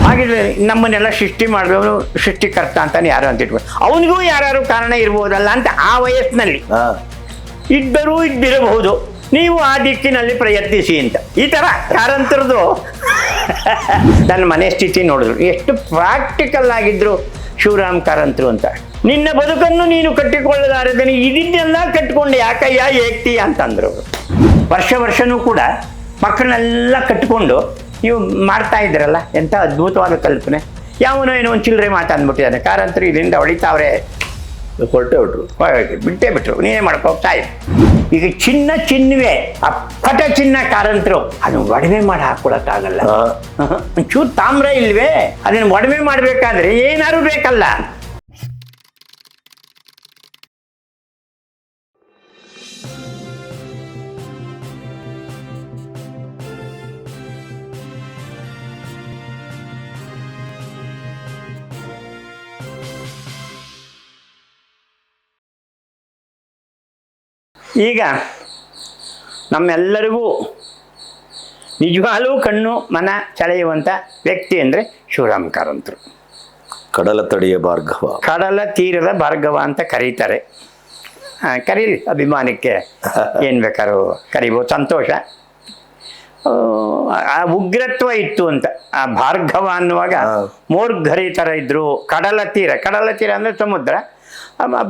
ಹಾಗಿದ್ರೆ ನಮ್ಮನ್ನೆಲ್ಲ ಸೃಷ್ಟಿ ಮಾಡಿದವನು ಸೃಷ್ಟಿಕರ್ತ ಅಂತಾನೆ ಯಾರು ಅಂತ ಇಟ್ಕೊಂಡು ಅವನಿಗೂ ಯಾರು ಕಾರಣ ಇರ್ಬೋದಲ್ಲ ಅಂತ ಆ ವಯಸ್ಸಿನಲ್ಲಿ ಇದ್ದರೂ ಇದ್ದಿರಬಹುದು, ನೀವು ಆ ದಿಕ್ಕಿನಲ್ಲಿ ಪ್ರಯತ್ನಿಸಿ ಅಂತ. ಈ ಥರ ಕಾರಂತರದು ನನ್ನ ಮನೆ ಸ್ಥಿತಿ ನೋಡಿದ್ರು, ಎಷ್ಟು ಪ್ರಾಕ್ಟಿಕಲ್ ಆಗಿದ್ರು ಶಿವರಾಮ್ ಕಾರಂತರು ಅಂತ. ನಿನ್ನ ಬದುಕನ್ನು ನೀನು ಕಟ್ಟಿಕೊಳ್ಳಲಾರದನಿ, ಇದನ್ನೆಲ್ಲ ಕಟ್ಟಿಕೊಂಡು ಯಾಕಯ್ಯ ಏಕ್ತೀಯ ಅಂತಂದ್ರು. ವರ್ಷನೂ ಕೂಡ ಮಕ್ಕಳನ್ನೆಲ್ಲ ಕಟ್ಟಿಕೊಂಡು ನೀವು ಮಾಡ್ತಾ ಇದ್ರಲ್ಲ, ಎಂಥ ಅದ್ಭುತವಾದ ಕಲ್ಪನೆ. ಯಾವನೋ ಏನೋ ಒಂದು ಚಿಲ್ಲರೆ ಮಾತಾಡ್ಬಿಟ್ಟಿದ್ದಾನೆ, ಕಾರಂತರು ಇದರಿಂದ ಹೊಡಿತಾವ್ರೆ, ಬಿಟ್ಟೇ ಬಿಟ್ರು, ನೀನೇ ಮಾಡ್ಕೋಗ್ತಾ ಇದ್ದೆ. ಈಗ ಚಿನ್ನವೇ ಅಪ್ಪಟ ಚಿನ್ನ ಕಾರಂತರು, ಅದನ್ನ ಒಡವೆ ಮಾಡಿ ಹಾಕೊಳಕ್ಕಾಗಲ್ಲ. ಒಂಚೂರು ತಾಮ್ರ ಇಲ್ವೇ, ಅದನ್ನ ಒಡವೆ ಮಾಡ್ಬೇಕಾದ್ರೆ ಏನಾರು ಬೇಕಲ್ಲ. ಈಗ ನಮ್ಮೆಲ್ಲರಿಗೂ ನಿಜವಾಗ್ಲೂ ಕಣ್ಣು ಮನ ಸೆಳೆಯುವಂಥ ವ್ಯಕ್ತಿ ಅಂದರೆ ಶಿವರಾಮ್ ಕಾರಂತರು. ಕಡಲ ತಡಿಯ ಭಾರ್ಗವ, ಕಡಲ ತೀರದ ಭಾರ್ಗವ ಅಂತ ಕರೀತಾರೆ. ಕರೀಲಿ, ಅಭಿಮಾನಕ್ಕೆ ಏನು ಬೇಕಾದ್ರೂ ಕರಿಬೋದು, ಸಂತೋಷ. ಆ ಉಗ್ರತ್ವ ಇತ್ತು ಅಂತ. ಆ ಭಾರ್ಗವ ಅನ್ನುವಾಗ ಮೋರ್ಘರಿ ಥರ ಇದ್ರು. ಕಡಲ ತೀರ ಅಂದರೆ ಸಮುದ್ರ,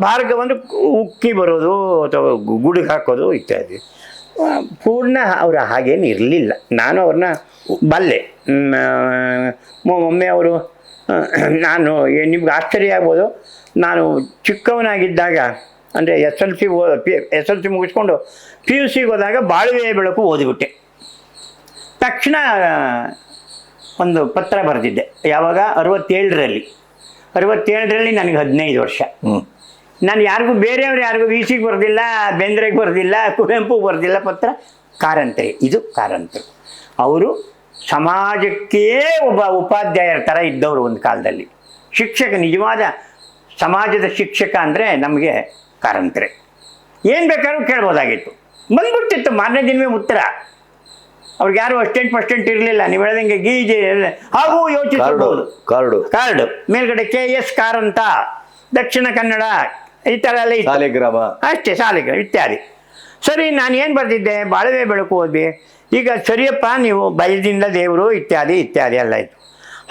ಭಾರ್ಗವ ಅಂದ್ರೆ ಉಕ್ಕಿ ಬರೋದು ಅಥವಾ ಗುಡುಗು ಹಾಕೋದು ಇತ್ಯಾದಿ. ಪೂರ್ಣ ಅವರ ಹಾಗೇನು ಇರಲಿಲ್ಲ. ನಾನು ಅವ್ರನ್ನ ಬಲ್ಲೆ. ಒಮ್ಮೆ ಅವರು, ನಾನು ನಿಮ್ಗೆ ಆಶ್ಚರ್ಯ ಆಗ್ಬೋದು, ಚಿಕ್ಕವನಾಗಿದ್ದಾಗ ಅಂದರೆ ಎಸ್ ಎಲ್ ಸಿ ಮುಗಿಸ್ಕೊಂಡು PUC ಹೋದಾಗ ಬಾಳುವೆಯ ಬೆಳಕು ಓದಿಬಿಟ್ಟೆ. ತಕ್ಷಣ ಒಂದು ಪತ್ರ ಬರೆದಿದ್ದೆ. ಯಾವಾಗ 67ರಲ್ಲಿ ನನಗೆ 15 ವರ್ಷ. ನಾನು ಬೇರೆಯವ್ರು ಯಾರಿಗೂ VCಗೆ ಬರೆದಿಲ್ಲ, ಬೇಂದ್ರೆಗೆ ಬರೆದಿಲ್ಲ, ಕುವೆಂಪು ಬರೆದಿಲ್ಲ ಪತ್ರ. ಇದು ಕಾರಂತರು. ಅವರು ಸಮಾಜಕ್ಕೇ ಒಬ್ಬ ಉಪಾಧ್ಯಾಯರ ಥರ ಇದ್ದವರು ಒಂದು ಕಾಲದಲ್ಲಿ. ಶಿಕ್ಷಕ, ನಿಜವಾದ ಸಮಾಜದ ಶಿಕ್ಷಕ ಅಂದರೆ ನಮಗೆ ಕಾರಂತರೇ. ಏನು ಬೇಕಾದ್ರೂ ಕೇಳ್ಬೋದಾಗಿತ್ತು, ಬಂದ್ಬಿಡ್ತಿತ್ತು ಮಾರನೇ ದಿನವೇ ಉತ್ತರ. ಅವ್ರಿಗೆ ಯಾರು ಅಷ್ಟೆಂಟ್ ಇರಲಿಲ್ಲ. ನೀವು ಹೇಳ್ದಂಗೆ ಗೀಜೆ ಹಾಗೂ ಯೋಚಿಸಬಹುದು. ಕಾರ್ಡು ಮೇಲ್ಗಡೆ KS ಕಾರಂತ, ದಕ್ಷಿಣ ಕನ್ನಡ, ಈ ಥರ ಎಲ್ಲ ಇತ್ತು ಅಷ್ಟೇ, ಸಾಲಿಗ್ರಾಮ ಇತ್ಯಾದಿ. ಸರಿ, ನಾನು ಏನು ಬರೆದಿದ್ದೆ, ಬಾಳುವೆ ಬೆಳಕು ಓದಿ. ಈಗ ಸರಿಯಪ್ಪ, ನೀವು ಭಯದಿಂದ ದೇವರು ಇತ್ಯಾದಿ ಎಲ್ಲ ಇತ್ತು.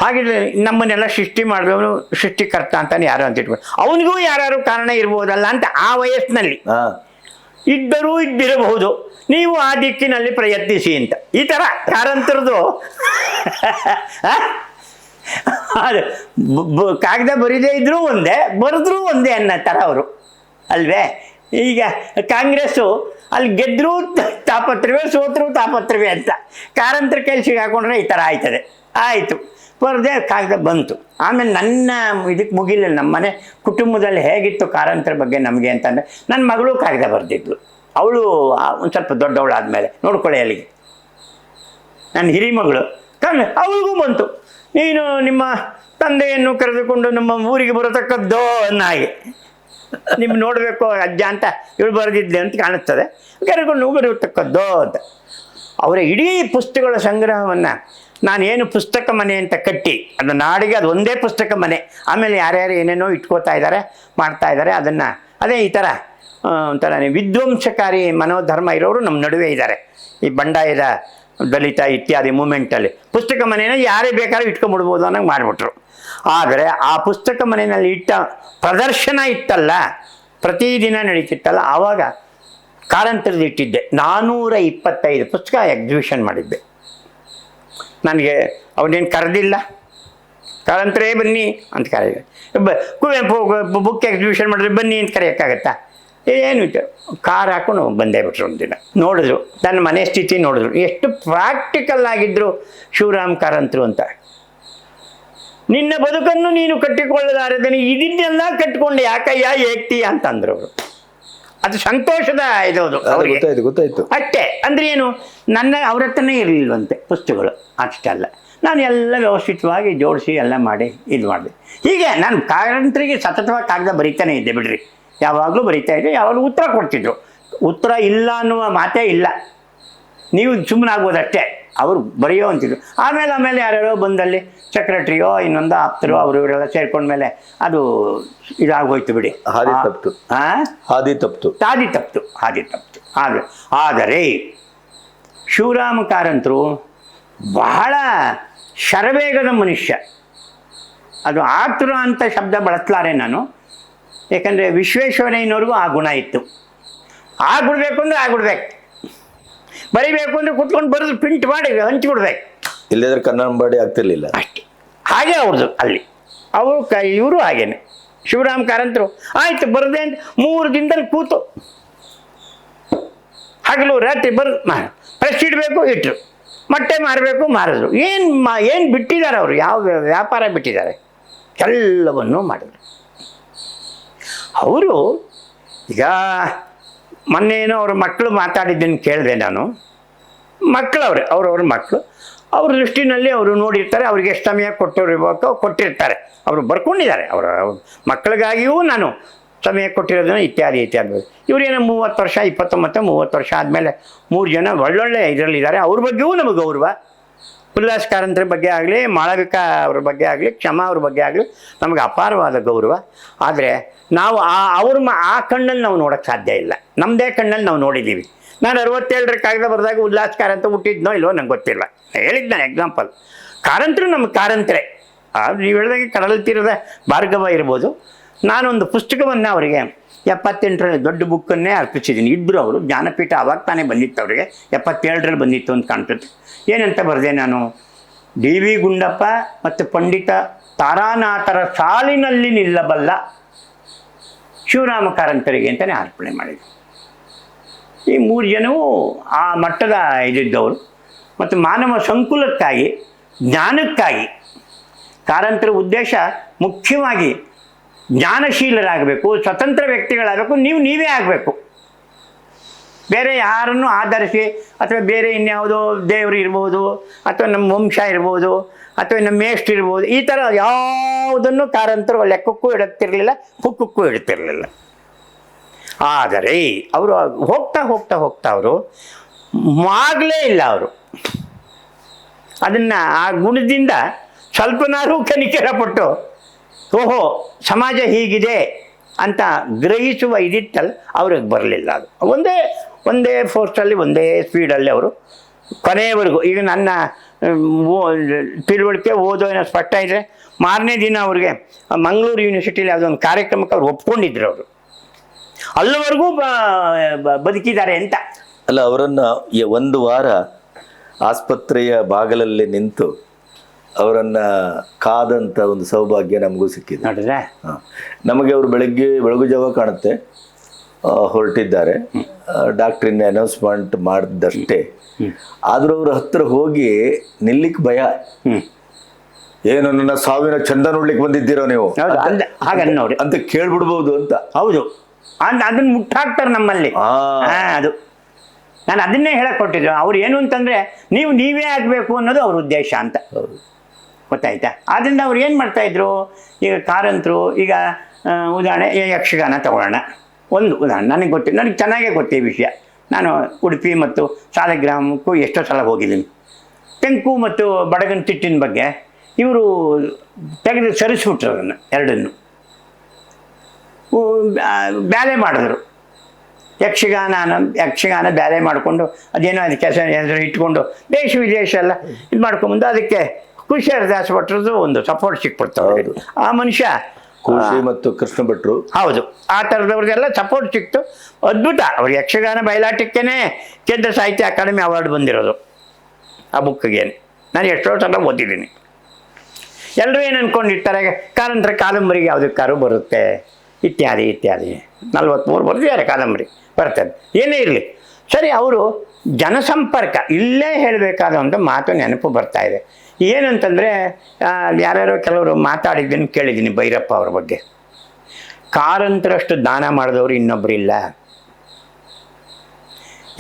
ಹಾಗಿದ್ರೆ ನಮ್ಮನ್ನೆಲ್ಲ ಸೃಷ್ಟಿ ಮಾಡಿದವನು ಸೃಷ್ಟಿಕರ್ತ ಅಂತಾನೆ ಯಾರು ಅಂತ ಇಟ್ಕೊಂಡು ಅವನಿಗೂ ಯಾರು ಕಾರಣ ಇರ್ಬೋದಲ್ಲ ಅಂತ ಆ ವಯಸ್ಸಿನಲ್ಲಿ ಇದ್ದರೂ ಇದ್ದಿರಬಹುದು, ನೀವು ಆ ದಿಕ್ಕಿನಲ್ಲಿ ಪ್ರಯತ್ನಿಸಿ ಅಂತ. ಈ ಥರ ಕಾರಂತರದು ಅದು ಕಾಗದ ಬರೀದೇ ಇದ್ರೂ ಒಂದೇ, ಬರೆದ್ರೂ ಒಂದೇ ಅನ್ನೋ ಥರ ಅವರು ಅಲ್ವೇ. ಈಗ ಕಾಂಗ್ರೆಸ್ಸು ಅಲ್ಲಿ ಗೆದ್ದರೂ ತಾಪತ್ರವೇ, ಸೋತರೂ ತಾಪತ್ರವೇ ಅಂತ. ಕಾರಂತರ ಕೈಲಿ ಹಾಕೊಂಡ್ರೆ ಈ ಥರ ಆಯ್ತದೆ. ಆಯಿತು, ಬರದೆ ಕಾಗದ ಬಂತು. ಆಮೇಲೆ ನನ್ನ ಇದಕ್ಕೆ ಮುಗಿಲಿಲ್ಲ. ನಮ್ಮ ಮನೆ ಕುಟುಂಬದಲ್ಲಿ ಹೇಗಿತ್ತು ಕಾರಂತರ ಬಗ್ಗೆ ನಮಗೆ ಅಂತಂದರೆ, ನನ್ನ ಮಗಳು ಕಾಗದ ಬರೆದಿದ್ಲು. ಅವಳು ಒಂದು ಸ್ವಲ್ಪ ದೊಡ್ಡವಳಾದಮೇಲೆ ನೋಡ್ಕೊಳ್ಳಿ ಅಲ್ಲಿಗೆ, ನನ್ನ ಹಿರಿಮಗಳು ಅವಳಿಗೂ ಬಂತು, ನೀನು ನಿಮ್ಮ ತಂದೆಯನ್ನು ಕರೆದುಕೊಂಡು ನಮ್ಮ ಊರಿಗೆ ಬರತಕ್ಕದ್ದೋ ಹಾಗೆ ನಿಮ್ಗೆ ನೋಡಬೇಕು ಅಜ್ಜ ಅಂತ ಇವಳು ಬರೆದಿದ್ದೆ ಅಂತ ಕಾಣಿಸ್ತದೆ, ಕರೆದುಕೊಂಡು ಬರತಕ್ಕದ್ದೋ ಅಂತ. ಅವರ ಇಡೀ ಪುಸ್ತಕಗಳ ಸಂಗ್ರಹವನ್ನು ನಾನೇನು ಪುಸ್ತಕ ಮನೆ ಅಂತ ಕಟ್ಟಿ, ಅದು ನಾಡಿಗೆ ಅದು ಒಂದೇ ಪುಸ್ತಕ ಮನೆ. ಆಮೇಲೆ ಯಾರ್ಯಾರು ಏನೇನೋ ಇಟ್ಕೋತಾ ಇದ್ದಾರೆ, ಮಾಡ್ತಾ ಇದ್ದಾರೆ. ಅದನ್ನು ಅದೇ ಈ ಥರ ಒಂಥರ ವಿಧ್ವಂಸಕಾರಿ ಮನೋಧರ್ಮ ಇರೋರು ನಮ್ಮ ನಡುವೆ ಇದ್ದಾರೆ. ಈ ಬಂಡಾಯದ ದಲಿತ ಇತ್ಯಾದಿ ಮೂಮೆಂಟಲ್ಲಿ ಪುಸ್ತಕ ಮನೆಯನ್ನು ಯಾರೇ ಬೇಕಾದ್ರೂ ಇಟ್ಕೊಂಡ್ಬಿಡ್ಬೋದು ಅನ್ನೋಂಗೆ ಮಾಡಿಬಿಟ್ರು. ಆದರೆ ಆ ಪುಸ್ತಕ ಮನೆಯಲ್ಲಿ ಇಟ್ಟ ಪ್ರದರ್ಶನ ಇತ್ತಲ್ಲ, ಪ್ರತಿದಿನ ನಡೀತಿತ್ತಲ್ಲ, ಆವಾಗ ಕಾರಂತರದ್ದು ಇಟ್ಟಿದ್ದೆ. 425 ಪುಸ್ತಕ ಎಕ್ಸಿಬಿಷನ್ ಮಾಡಿದ್ದೆ. ನನಗೆ ಅವನೇನು ಕರೆದಿಲ್ಲ, ಕಾರಂತರೇ ಬನ್ನಿ ಅಂತ ಕರೆಯ, ಕುವೆಂಪು ಬುಕ್ ಎಕ್ಸಿಬಿಷನ್ ಮಾಡಿದ್ರೆ ಬನ್ನಿ ಅಂತ ಕರೆಯೋಕ್ಕಾಗತ್ತಾ? ಏನು ಕಾರ್ ಹಾಕೊಂಡು ಬಂದೇ ಬಿಟ್ರು. ಒಂದಿನ ನೋಡಿದ್ರು, ನನ್ನ ಮನೆ ಸ್ಥಿತಿ ನೋಡಿದ್ರು, ಎಷ್ಟು ಪ್ರಾಕ್ಟಿಕಲ್ ಆಗಿದ್ರು ಶಿವರಾಮ್ ಕಾರಂತರು ಅಂತ. ನಿನ್ನ ಬದುಕನ್ನು ನೀನು ಕಟ್ಟಿಕೊಳ್ಳಲಾರದನಿ, ಇದನ್ನೆಲ್ಲ ಕಟ್ಟಿಕೊಂಡು ಯಾಕಯ್ಯ ಏಕ್ತೀಯ ಅಂತಂದ್ರು ಅವರು. ಅದು ಸಂತೋಷದ ಇದೋದು ಅವ್ರಿಗೆ, ಗೊತ್ತಾಯ್ತು ಅಷ್ಟೇ. ಅಂದ್ರೆ ಏನು, ಅವ್ರ ಹತ್ರನೇ ಇರಲಿಲ್ವಂತೆ ಪುಸ್ತಕಗಳು, ಅಷ್ಟಲ್ಲ. ನಾನು ಎಲ್ಲ ವ್ಯವಸ್ಥಿತವಾಗಿ ಜೋಡಿಸಿ ಎಲ್ಲ ಮಾಡಿ ಇದು ಮಾಡಿದೆ. ಹೀಗೆ ನಾನು ಕಾರಂತರಿಗೆ ಸತತವಾಗಿ ಕಾಗದ ಬರೀತಾನೆ ಇದ್ದೆ ಬಿಡ್ರಿ, ಯಾವಾಗಲೂ ಬರೀತಾ ಇದ್ದೆ. ಯಾವಾಗಲೂ ಉತ್ತರ ಕೊಡ್ತಿದ್ರು. ಉತ್ತರ ಇಲ್ಲ ಅನ್ನುವ ಮಾತೇ ಇಲ್ಲ, ನೀವು ಸುಮ್ಮನಾಗ್ಬೋದಷ್ಟೇ. ಅವರು ಬರೆಯೋ ಅಂತಿದ್ರು. ಆಮೇಲೆ ಯಾರ್ಯಾರೋ ಬಂದಲ್ಲಿ ಸೆಕ್ರೆಟ್ರಿಯೋ ಇನ್ನೊಂದು ಆಪ್ತರೋ ಅವರು ಇವರೆಲ್ಲ ಸೇರ್ಕೊಂಡ್ಮೇಲೆ ಅದು ಇದಾಗೋಯ್ತು ಬಿಡಿ. ಹಾದಿ ತಪ್ತು. ಹಾದಿ ತಪ್ತು. ಆದರೆ ಶಿವರಾಮ ಕಾರಂತರು ಬಹಳ ಶರವೇಗದ ಮನುಷ್ಯ. ಅದು ಆತುರ ಅಂತ ಶಬ್ದ ಬಳಸಲಾರೆ ನಾನು, ಯಾಕಂದರೆ ವಿಶ್ವೇಶ್ವರಯ್ಯನವ್ರಿಗೂ ಆ ಗುಣ ಇತ್ತು. ಆಗ್ಬಿಡ್ಬೇಕು ಅಂದರೆ ಆಗ್ಬಿಡ್ಬೇಕು, ಬರಿಬೇಕು ಅಂದರೆ ಕುತ್ಕೊಂಡು ಬರೆದು ಪ್ರಿಂಟ್ ಮಾಡಿ ಹಂಚಿಬಿಡ್ಬೇಕು, ಇಲ್ಲದ್ರೆ ಕನ್ನಂಬಾಡಿ ಆಗ್ತಿರ್ಲಿಲ್ಲ ಅಷ್ಟೇ. ಹಾಗೆ ಅವ್ರದ್ದು ಅಲ್ಲಿ ಇವರು ಹಾಗೇನೆ. ಶಿವರಾಮ ಕಾರಂತರು ಆಯ್ತು ಬರದೆ ಅಂತ 3 ದಿನದಲ್ಲಿ ಕೂತು ಹಗಲು ರಾತ್ರಿ ಪ್ರೆಸ್ ಇಡಬೇಕು ಇಟ್ಟರು, ಮೊಟ್ಟೆ ಮಾರಬೇಕು ಮಾರಿದ್ರು. ಏನು ಬಿಟ್ಟಿದ್ದಾರೆ ಅವರು, ಯಾವ ವ್ಯಾಪಾರ ಬಿಟ್ಟಿದ್ದಾರೆ, ಎಲ್ಲವನ್ನೂ ಮಾಡಿದ್ರು ಅವರು. ಈಗ ಮೊನ್ನೇನೋ ಅವ್ರ ಮಕ್ಕಳು ಮಾತಾಡಿದ್ದನ್ನು ಕೇಳಿದೆ ನಾನು. ಮಕ್ಕಳವ್ರೆ, ಅವ್ರವ್ರ ಮಕ್ಕಳು ಅವ್ರ ದೃಷ್ಟಿನಲ್ಲಿ ಅವರು ನೋಡಿರ್ತಾರೆ, ಅವ್ರಿಗೆ ಎಷ್ಟು ಸಮಯ ಕೊಟ್ಟಿರ್ತಾರೆ, ಅವರು ಬರ್ಕೊಂಡಿದ್ದಾರೆ. ಅವರ ಮಕ್ಕಳಿಗಾಗಿಯೂ ನಾನು ಸಮಯ ಕೊಟ್ಟಿರೋದನ್ನು ಇತ್ಯಾದಿ. ಇವರೇನೋ 30 ವರ್ಷ 29-30 ವರ್ಷ ಆದಮೇಲೆ 3 ಜನ ಒಳ್ಳೊಳ್ಳೆ ಇದರಲ್ಲಿದ್ದಾರೆ. ಅವ್ರ ಬಗ್ಗೆಯೂ ನಮಗೆ ಗೌರವ. ಉಲ್ಲಾಸ್ ಕಾರಂತರ ಬಗ್ಗೆ ಆಗಲಿ, ಮಾಳವಿಕಾ ಅವ್ರ ಬಗ್ಗೆ ಆಗಲಿ, ಕ್ಷಮಾ ಅವ್ರ ಬಗ್ಗೆ ಆಗಲಿ ನಮಗೆ ಅಪಾರವಾದ ಗೌರವ. ಆದರೆ ನಾವು ಆ ಕಣ್ಣಲ್ಲಿ ನಾವು ನೋಡೋಕ್ಕೆ ಸಾಧ್ಯ ಇಲ್ಲ. ನಮ್ಮದೇ ಕಣ್ಣಲ್ಲಿ ನಾವು ನೋಡಿದ್ದೀವಿ. ನಾನು 67ರ ಕಾಗದ ಬರೆದಾಗ ಉಲ್ಲಾಸ್ ಕಾರಂತ ಹುಟ್ಟಿದ್ನೋ ಇಲ್ವೋ ನಂಗೆ ಗೊತ್ತಿಲ್ಲ, ಹೇಳಿದ್ದು ನಾನು ಎಕ್ಸಾಂಪಲ್. ಕಾರಂತರು ನಮ್ಮ ಕಾರಂತರೇ. ನೀವು ಹೇಳಿದಾಗೆ ಕಡಲ ತೀರದ ಭಾರ್ಗವ ಇರ್ಬೋದು. ನಾನೊಂದು ಪುಸ್ತಕವನ್ನು ಅವರಿಗೆ 78ರಲ್ಲಿ ದೊಡ್ಡ ಬುಕ್ಕನ್ನೇ ಅರ್ಪಿಸಿದ್ದೀನಿ. ಇಬ್ಬರು ಅವರು ಜ್ಞಾನಪೀಠ ಅವಾಗ ತಾನೇ ಬಂದಿತ್ತು, ಅವರಿಗೆ 77ರಲ್ಲಿ ಬಂದಿತ್ತು ಅಂತ ಕಾಣ್ತದೆ. ಏನಂತ ಬರೆದೆ ನಾನು, DV ಗುಂಡಪ್ಪ ಮತ್ತು ಪಂಡಿತ ತಾರಾನಾಥರ ಸಾಲಿನಲ್ಲಿ ನಿಲ್ಲಬಲ್ಲ ಶಿವರಾಮ ಕಾರಂತರಿಗೆ ಅಂತಲೇ ಅರ್ಪಣೆ ಮಾಡಿದರು. ಈ 3 ಜನವು ಆ ಮಟ್ಟದ ಇದಿದ್ದವರು. ಮತ್ತು ಮಾನವ ಸಂಕುಲಕ್ಕಾಗಿ, ಜ್ಞಾನಕ್ಕಾಗಿ ಕಾರಂತರ ಉದ್ದೇಶ ಮುಖ್ಯವಾಗಿ ಜ್ಞಾನಶೀಲರಾಗಬೇಕು, ಸ್ವತಂತ್ರ ವ್ಯಕ್ತಿಗಳಾಗಬೇಕು, ನೀವೇ ಆಗಬೇಕು. ಬೇರೆ ಯಾರನ್ನು ಆಧರಿಸಿ ಅಥವಾ ಬೇರೆ ಇನ್ಯಾವುದೋ ದೇವರು ಇರ್ಬೋದು, ಅಥವಾ ನಮ್ಮ ವಂಶ ಇರ್ಬೋದು, ಅಥವಾ ನಮ್ಮ ಮೇಷ್ಟ್ರು ಇರ್ಬೋದು, ಈ ಥರ ಯಾವುದನ್ನು ಕಾರಂತರು ಲೆಕ್ಕಕ್ಕೂ ಇಡುತ್ತಿರಲಿಲ್ಲ, ಪುಕ್ಕಕ್ಕೂ ಇಡುತ್ತಿರಲಿಲ್ಲ. ಆದರೆ ಅವರು ಹೋಗ್ತಾ ಅವರು ಆಗಲೇ ಇಲ್ಲ. ಅವರು ಅದನ್ನು ಆ ಗುಣದಿಂದ ಸ್ವಲ್ಪನಾದ್ರೂ ಕನಿಕರಪಟ್ಟು ಓಹೋ ಸಮಾಜ ಹೀಗಿದೆ ಅಂತ ಗ್ರಹಿಸುವ ಇದಿತ್ತಲ್ಲ ಅವ್ರಿಗೆ ಬರಲಿಲ್ಲ. ಅದು ಒಂದೇ ಫೋರ್ಸಲ್ಲಿ, ಒಂದೇ ಸ್ಪೀಡಲ್ಲಿ ಅವರು ಕೊನೆಯವರೆಗೂ. ಈಗ ನನ್ನ ತಿಳುವಳಿಕೆ ಓದೋ ಸ್ಪಷ್ಟ ಇದ್ದರೆ, ಮಾರನೇ ದಿನ ಅವ್ರಿಗೆ ಮಂಗಳೂರು ಯೂನಿವರ್ಸಿಟಿಲಿ ಯಾವುದೊಂದು ಕಾರ್ಯಕ್ರಮಕ್ಕೆ ಅವ್ರು ಒಪ್ಕೊಂಡಿದ್ರು. ಅವರು ಅಲ್ಲಿವರೆಗೂ ಬದುಕಿದ್ದಾರೆ ಅಂತ. ಅಲ್ಲ, ಅವರನ್ನು 1 ವಾರ ಆಸ್ಪತ್ರೆಯ ಬಾಗಲಲ್ಲಿ ನಿಂತು ಅವರನ್ನು ಕಾದಂಥ ಒಂದು ಸೌಭಾಗ್ಯ ನಮಗೂ ಸಿಕ್ಕಿದೆ ನೋಡಿದ್ರೆ. ನಮಗೆ ಅವರು ಬೆಳಗು ಜಾವ ಕಾಣುತ್ತೆ ಹೊರಟಿದ್ದಾರೆ, ಡಾಕ್ಟ್ರಿನ ಅನೌನ್ಸ್ಮೆಂಟ್ ಮಾಡಿದಷ್ಟೇ. ಆದರೂ ಅವ್ರ ಹತ್ರ ಹೋಗಿ ನಿಲ್ಲಿಕ್ಕೆ ಭಯ. ಏನು ನನ್ನ ಸಾವಿನ ಚಂದ ನೋಡ್ಲಿಕ್ಕೆ ಬಂದಿದ್ದೀರೋ ನೀವು ಅಂತ ಕೇಳ್ಬಿಡ್ಬೋದು ಅಂತ. ಹೌದು, ಅದನ್ನ ಮುಟ್ಟಾಕ್ತಾರೆ ನಮ್ಮಲ್ಲಿ. ಅದು ನಾನು ಅದನ್ನೇ ಹೇಳಕ್ ಕೊಟ್ಟಿದ್ದು. ಅವ್ರು ಏನು ಅಂತಂದ್ರೆ ನೀವೇ ಆಗಬೇಕು ಅನ್ನೋದು ಅವ್ರ ಉದ್ದೇಶ ಅಂತ. ಗೊತ್ತಾಯ್ತಾ? ಆದ್ದರಿಂದ ಅವ್ರು ಏನು ಮಾಡ್ತಾಯಿದ್ರು, ಈಗ ಕಾರಂತರು, ಈಗ ಉದಾಹರಣೆ ಯಕ್ಷಗಾನ ತಗೊಳ್ಳೋಣ. ಒಂದು ಉದಾಹರಣೆ ನನಗೆ ಚೆನ್ನಾಗೇ ಗೊತ್ತೇ ವಿಷಯ. ನಾನು ಉಡುಪಿ ಮತ್ತು ಸಾಲಗ್ರಾಮಕ್ಕೂ ಎಷ್ಟೋ ಸಲ ಹೋಗಿದ್ದೀನಿ. ತೆಂಕು ಮತ್ತು ಬಡಗನ ತಿಟ್ಟಿನ ಬಗ್ಗೆ ಇವರು ತೆಗೆದು ಸರಿಸ್ಬಿಟ್ರು ಅದನ್ನು ಎರಡನ್ನು. ಬ್ಯಾಲೆ ಮಾಡಿದ್ರು. ಯಕ್ಷಗಾನ ಬ್ಯಾಲೆ ಮಾಡಿಕೊಂಡು ಅದೇನೋ ಅದಕ್ಕೆ ಹೆಸರು ಇಟ್ಕೊಂಡು ದೇಶ ವಿದೇಶ ಎಲ್ಲ ಇದು ಮಾಡ್ಕೊಂಬಂದು ಅದಕ್ಕೆ ಕುಶಿಯರದಾಸ ಭಟ್ರದ್ದು ಒಂದು ಸಪೋರ್ಟ್ ಸಿಕ್ಬಿಡ್ತಾರೆ. ಆ ಮನುಷ್ಯ ಖುಷಿ ಮತ್ತು ಕೃಷ್ಣ ಭಟ್ರು, ಹೌದು, ಆ ಥರದವ್ರಿಗೆಲ್ಲ ಸಪೋರ್ಟ್ ಸಿಕ್ತು. ಅದ್ಭುತ. ಅವ್ರು ಯಕ್ಷಗಾನ ಬಯಲಾಟಕ್ಕೇ ಕೇಂದ್ರ ಸಾಹಿತ್ಯ ಅಕಾಡೆಮಿ ಅವಾರ್ಡ್ ಬಂದಿರೋದು ಆ ಬುಕ್ಕಿಗೆ. ನಾನು ಎಷ್ಟೋ ಸಲ ಓದಿದ್ದೀನಿ. ಎಲ್ಲರೂ ಏನು ಅಂದ್ಕೊಂಡಿರ್ತಾರೆ, ಕಾರಂತರ ಕಾದಂಬರಿಗೆ ಯಾವುದಕ್ಕಾರು ಬರುತ್ತೆ ಇತ್ಯಾದಿ 43 ಬರೆದಿದ್ದಾರೆ ಕಾದಂಬರಿ, ಬರ್ತದೆ. ಏನೇ ಇರಲಿ ಸರಿ. ಅವರು ಜನಸಂಪರ್ಕ, ಇಲ್ಲೇ ಹೇಳಬೇಕಾದ ಒಂದು ಮಾತು ನೆನಪು ಬರ್ತಾ ಇದೆ. ಏನಂತಂದರೆ, ಯಾರ್ಯಾರೋ ಕೆಲವರು ಮಾತಾಡಿದ್ದನ್ನು ಕೇಳಿದ್ದೀನಿ ಭೈರಪ್ಪ ಅವ್ರ ಬಗ್ಗೆ. ಕಾರಂತರಷ್ಟು ದಾನ ಮಾಡಿದವರು ಇನ್ನೊಬ್ಬರಿಲ್ಲ.